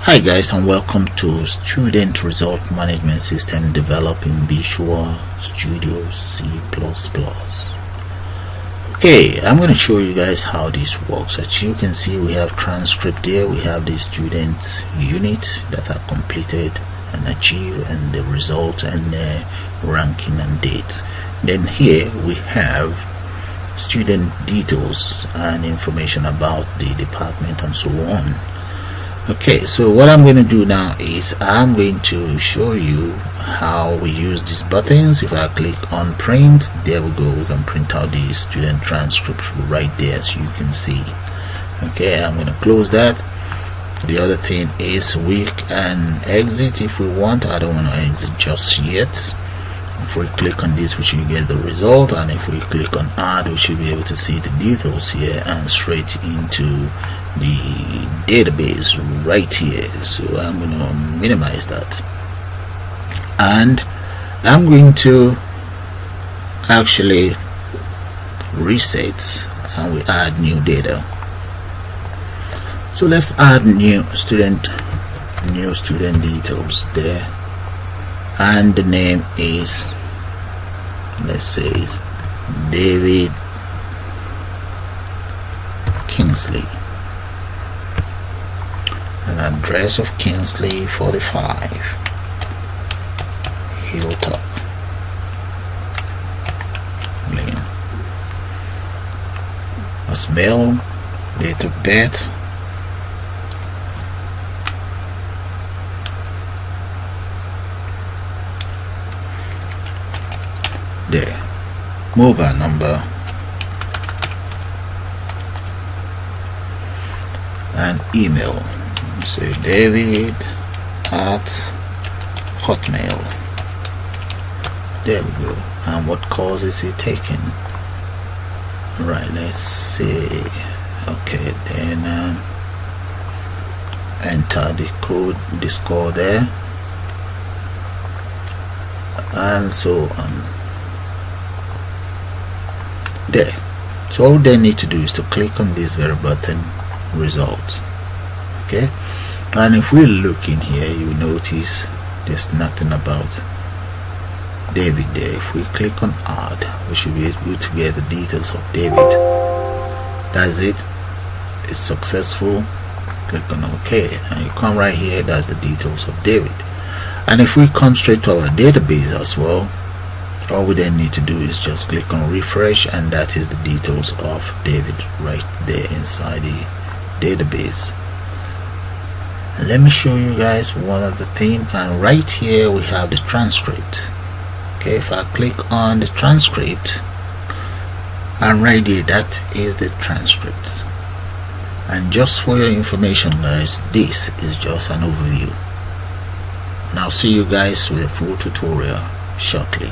Hi guys, and welcome to Student Result Management System developing Visual Studio C++. Okay, I'm going to show you guys how this works. As you can see, we have transcript here. We have the student unit that are completed and achieved, and the result and the ranking and date. Then here we have student details and information about the department and so on. Okay, so what I'm going to do now is I'm going to show you how we use these buttons. If I click on print, there we go, we can print out the student transcript right there, as you can see. Okay, I'm going to close that. The other thing is we can exit if we want. I don't want to exit just yet. If we click on this, we should get the result, and if we click on add, we should be able to see the details here and straight into the database right here. So I'm going to minimize that, and I'm going to actually reset, and we add new data. So let's add new student details there, and the name is, let's say, it's David Kingsley, an address of Kingsley 45 Hilltop Lane, as male, date of birth, there, mobile number, and email. Say David at Hotmail. There we go. And what course is he taking? Right, let's see. Okay, then enter the code, the score there, and so on. There. So all they need to do is to click on this very button, result. Okay, and if we look in here, you notice there's nothing about David there. If we click on add, we should be able to get the details of David. That's it, it's successful. Click on OK, and you come right here, that's the details of David. And if we come straight to our database as well, all we then need to do is just click on refresh, and that is the details of David right there inside the database. And let me show you guys one other thing, and right here we have the transcript. Okay, if I click on the transcript, and right there, that is the transcript. And just for your information guys, this is just an overview, and I'll see you guys with a full tutorial shortly.